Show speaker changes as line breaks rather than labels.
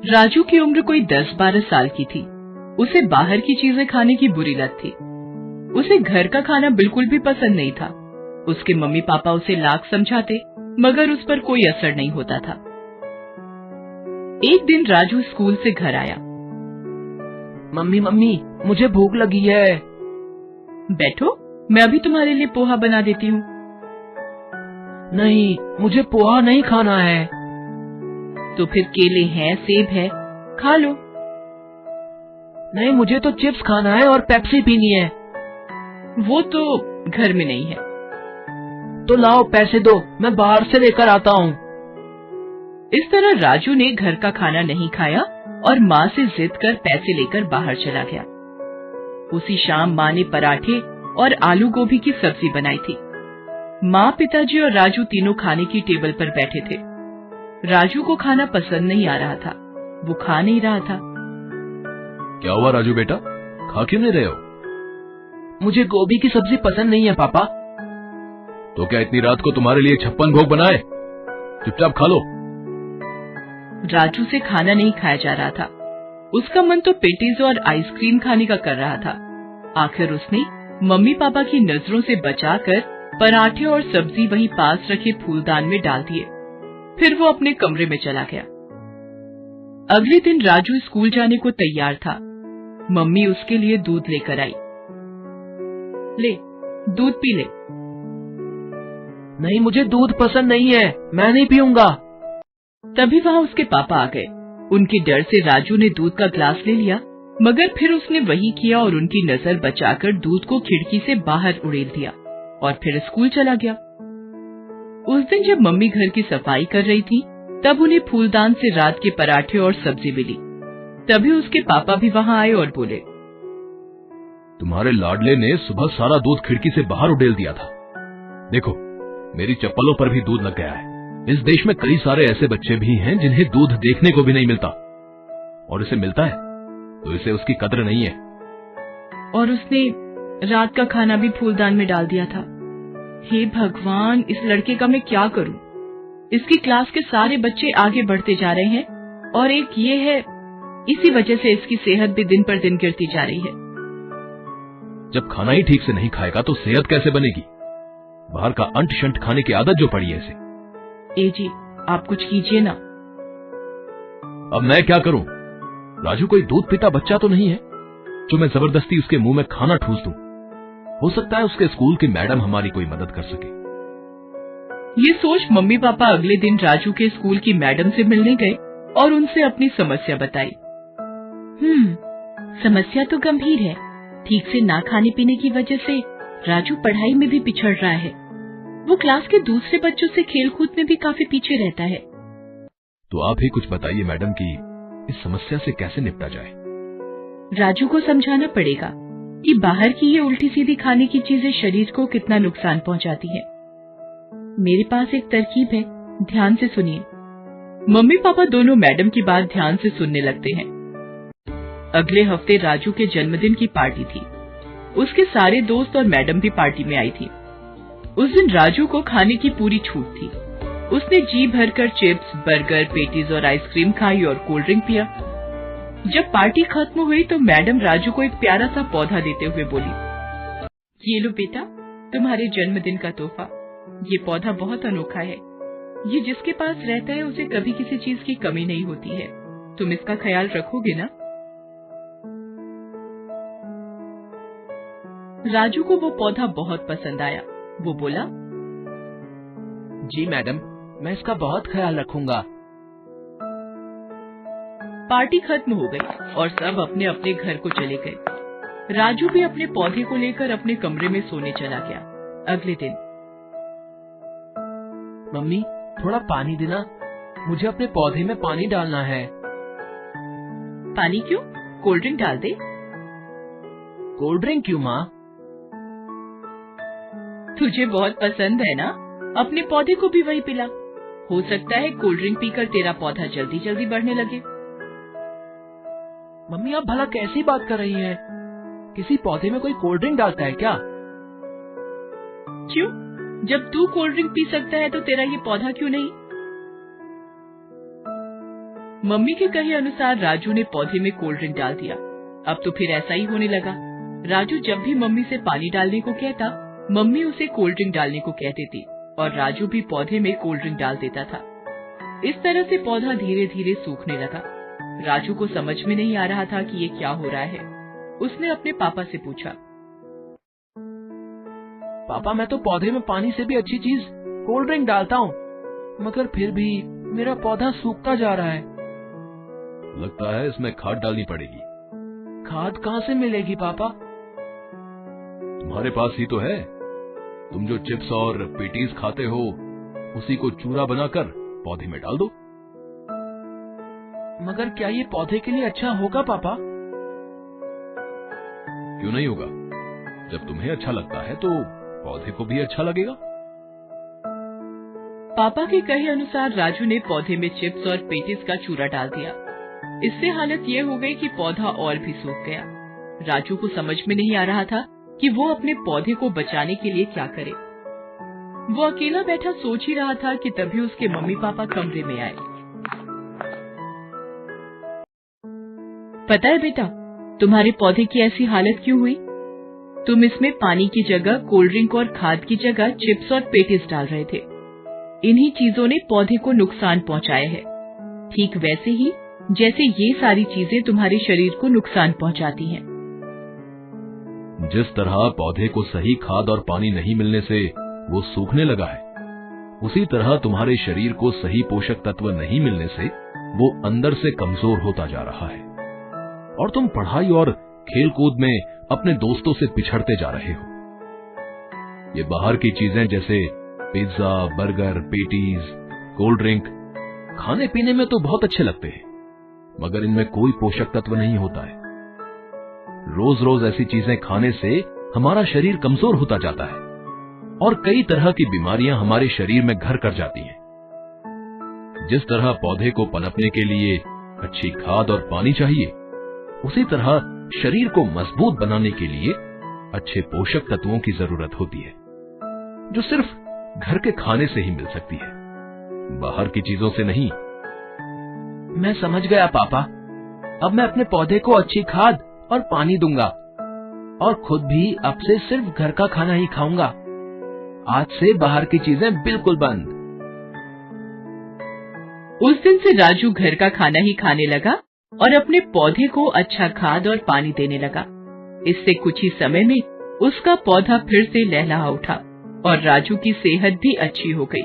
राजू की उम्र कोई 10-12 साल की थी। उसे बाहर की चीजें खाने की बुरी लत थी। उसे घर का खाना बिल्कुल भी पसंद नहीं था। उसके मम्मी पापा उसे लाख समझाते मगर उस पर कोई असर नहीं होता था। एक दिन राजू स्कूल से घर आया।
मम्मी मम्मी, मुझे भूख लगी है।
बैठो, मैं अभी तुम्हारे लिए पोहा बना देती हूँ।
नहीं, मुझे पोहा नहीं खाना है।
तो फिर केले हैं, सेब है, खा लो।
नहीं, मुझे तो चिप्स खाना है और पेप्सी पीनी है।
वो तो घर में नहीं है।
तो लाओ, पैसे दो, मैं बाहर से लेकर आता हूँ।
इस तरह राजू ने घर का खाना नहीं खाया और माँ से जिद कर पैसे लेकर बाहर चला गया। उसी शाम माँ ने पराठे और आलू गोभी की सब्जी बनाई थी। माँ, पिताजी और राजू तीनों खाने की टेबल पर बैठे थे। राजू को खाना पसंद नहीं आ रहा था। वो खा नहीं रहा था।
क्या हुआ राजू बेटा, खा क्यों नहीं रहे हो?
मुझे गोभी की सब्जी पसंद नहीं है पापा।
तो क्या इतनी रात को तुम्हारे लिए 56 भोग बनाए? चुपचाप खा लो।
राजू से खाना नहीं खाया जा रहा था। उसका मन तो पेटीज और आइसक्रीम खाने का कर रहा था। आखिर उसने मम्मी पापा की नजरों से बचाकर पराठे और सब्जी वहीं पास रखे फूलदान में डाल दिए। फिर वो अपने कमरे में चला गया। अगले दिन राजू स्कूल जाने को तैयार था। मम्मी उसके लिए दूध लेकर आई। ले, दूध पी ले।
नहीं, मुझे दूध पसंद नहीं है, मैं नहीं पीऊंगा।
तभी वहाँ उसके पापा आ गए। उनके डर से राजू ने दूध का ग्लास ले लिया, मगर फिर उसने वही किया और उनकी नजर बचाकर दूध को खिड़की से बाहर उड़ेल दिया और फिर स्कूल चला गया। उस दिन जब मम्मी घर की सफाई कर रही थी, तब उन्हें फूलदान से रात के पराठे और सब्जी मिली। तभी उसके पापा भी वहाँ आए और बोले,
तुम्हारे लाडले ने सुबह सारा दूध खिड़की से बाहर उड़ेल दिया था। देखो, मेरी चप्पलों पर भी दूध लग गया है। इस देश में कई सारे ऐसे बच्चे भी हैं जिन्हें दूध देखने को भी नहीं मिलता, और इसे मिलता है तो इसे उसकी कद्र नहीं है।
और उसने रात का खाना भी फूलदान में डाल दिया था। हे भगवान, इस लड़के का मैं क्या करूं? इसकी क्लास के सारे बच्चे आगे बढ़ते जा रहे हैं और एक ये है, इसी वजह से इसकी सेहत भी दिन पर दिन गिरती जा रही है।
जब खाना ही ठीक से नहीं खाएगा तो सेहत कैसे बनेगी? बाहर का अंट शंट खाने की आदत जो पड़ी है इसे।
ए जी, आप कुछ कीजिए ना।
अब मैं क्या करूं? राजू कोई दूध पीता बच्चा तो नहीं है जो मैं जबरदस्ती उसके मुंह में खाना ठूस दूं। हो सकता है उसके स्कूल की मैडम हमारी कोई मदद कर सके।
ये सोच मम्मी पापा अगले दिन राजू के स्कूल की मैडम से मिलने गए और उनसे अपनी समस्या बताई। समस्या तो गंभीर है। ठीक से ना खाने पीने की वजह से राजू पढ़ाई में भी पिछड़ रहा है। वो क्लास के दूसरे बच्चों से खेलकूद में भी काफी पीछे रहता है।
तो आप ही कुछ बताइए मैडम कि इस समस्या से कैसे निपटा जाए।
राजू को समझाना पड़ेगा कि बाहर की ये उल्टी सीधी खाने की चीजें शरीर को कितना नुकसान पहुंचाती है। मेरे पास एक तरकीब है, ध्यान से सुनिए। मम्मी पापा दोनों मैडम की बात ध्यान से सुनने लगते हैं। अगले हफ्ते राजू के जन्मदिन की पार्टी थी। उसके सारे दोस्त और मैडम भी पार्टी में आई थी। उस दिन राजू को खाने की पूरी छूट थी। उसने जी भरकर चिप्स, बर्गर, पेटीज और आइसक्रीम खाई और कोल्ड ड्रिंक पिया। जब पार्टी खत्म हुई तो मैडम राजू को एक प्यारा सा पौधा देते हुए बोली, ये लो बेटा, तुम्हारे जन्मदिन का तोहफा। ये पौधा बहुत अनोखा है। ये जिसके पास रहता है उसे कभी किसी चीज की कमी नहीं होती है। तुम इसका ख्याल रखोगे ना? राजू को वो पौधा बहुत पसंद आया। वो बोला,
जी मैडम, मैं इसका बहुत ख्याल रखूंगा।
पार्टी खत्म हो गई और सब अपने अपने घर को चले गए। राजू भी अपने पौधे को लेकर अपने कमरे में सोने चला गया। अगले दिन,
मम्मी, थोड़ा पानी देना, मुझे अपने पौधे में पानी डालना है।
पानी क्यों? कोल्ड ड्रिंक डाल दे।
कोल्ड ड्रिंक क्यों माँ?
तुझे बहुत पसंद है ना, अपने पौधे को भी वही पिला। हो सकता है कोल्ड ड्रिंक पीकर तेरा पौधा जल्दी जल्दी बढ़ने लगे।
मम्मी, आप भला कैसी बात कर रही हैं? किसी पौधे में कोई कोल्ड ड्रिंक डालता है क्या?
क्यों? जब तू कोल्ड ड्रिंक पी सकता है तो तेरा ये पौधा क्यों नहीं? मम्मी के कहे अनुसार राजू ने पौधे में कोल्ड ड्रिंक डाल दिया। अब तो फिर ऐसा ही होने लगा। राजू जब भी मम्मी से पानी डालने को कहता, मम्मी उसे कोल्ड ड्रिंक डालने को कह देती और राजू भी पौधे में कोल्ड ड्रिंक डाल देता था। इस तरह से पौधा धीरे धीरे सूखने लगा। राजू को समझ में नहीं आ रहा था कि ये क्या हो रहा है। उसने अपने पापा से पूछा,
पापा मैं तो पौधे में पानी से भी अच्छी चीज कोल्ड ड्रिंक डालता हूँ, मगर फिर भी मेरा पौधा सूखता जा रहा है।
लगता है इसमें खाद डालनी पड़ेगी।
खाद कहाँ से मिलेगी पापा?
तुम्हारे पास ही तो है। तुम जो चिप्स और पेटीज खाते हो, उसी को चूरा बनाकर पौधे में डाल दो।
मगर क्या ये पौधे के लिए अच्छा होगा पापा?
क्यों नहीं होगा? जब तुम्हें अच्छा लगता है तो पौधे को भी अच्छा लगेगा।
पापा के कहे अनुसार राजू ने पौधे में चिप्स और पेटीज का चूरा डाल दिया। इससे हालत ये हो गई कि पौधा और भी सूख गया। राजू को समझ में नहीं आ रहा था कि वो अपने पौधे को बचाने के लिए क्या करे। वो अकेला बैठा सोच ही रहा था कि तभी उसके मम्मी पापा कमरे में आए। पता है बेटा, तुम्हारे पौधे की ऐसी हालत क्यों हुई? तुम इसमें पानी की जगह कोल्ड ड्रिंक और खाद की जगह चिप्स और पेटीज डाल रहे थे। इन्हीं चीजों ने पौधे को नुकसान पहुंचाया है, ठीक वैसे ही जैसे ये सारी चीजें तुम्हारे शरीर को नुकसान पहुंचाती हैं।
जिस तरह पौधे को सही खाद और पानी नहीं मिलने से वो सूखने लगा है, उसी तरह तुम्हारे शरीर को सही पोषक तत्व नहीं मिलने से वो अंदर से कमजोर होता जा रहा है और तुम पढ़ाई और खेलकूद में अपने दोस्तों से पिछड़ते जा रहे हो। ये बाहर की चीजें जैसे pizza, burger, patties, cold drink खाने पीने में तो बहुत अच्छे लगते हैं, मगर इनमें कोई पोषक तत्व नहीं होता है। रोज रोज ऐसी चीजें खाने से हमारा शरीर कमजोर होता जाता है और कई तरह की बीमारियां हमारे शरीर में घर कर जाती हैं। जिस तरह पौधे को पनपने के लिए अच्छी खाद और पानी चाहिए, उसी तरह शरीर को मजबूत बनाने के लिए अच्छे पोषक तत्वों की जरूरत होती है, जो सिर्फ घर के खाने से ही मिल सकती है, बाहर की चीजों से नहीं।
मैं समझ गया पापा। अब मैं अपने पौधे को अच्छी खाद और पानी दूंगा और खुद भी अब से सिर्फ घर का खाना ही खाऊंगा। आज से बाहर की चीजें बिल्कुल बंद।
उस दिन से राजू घर का खाना ही खाने लगा और अपने पौधे को अच्छा खाद और पानी देने लगा। इससे कुछ ही समय में उसका पौधा फिर से लहलहा उठा और राजू की सेहत भी अच्छी हो गई।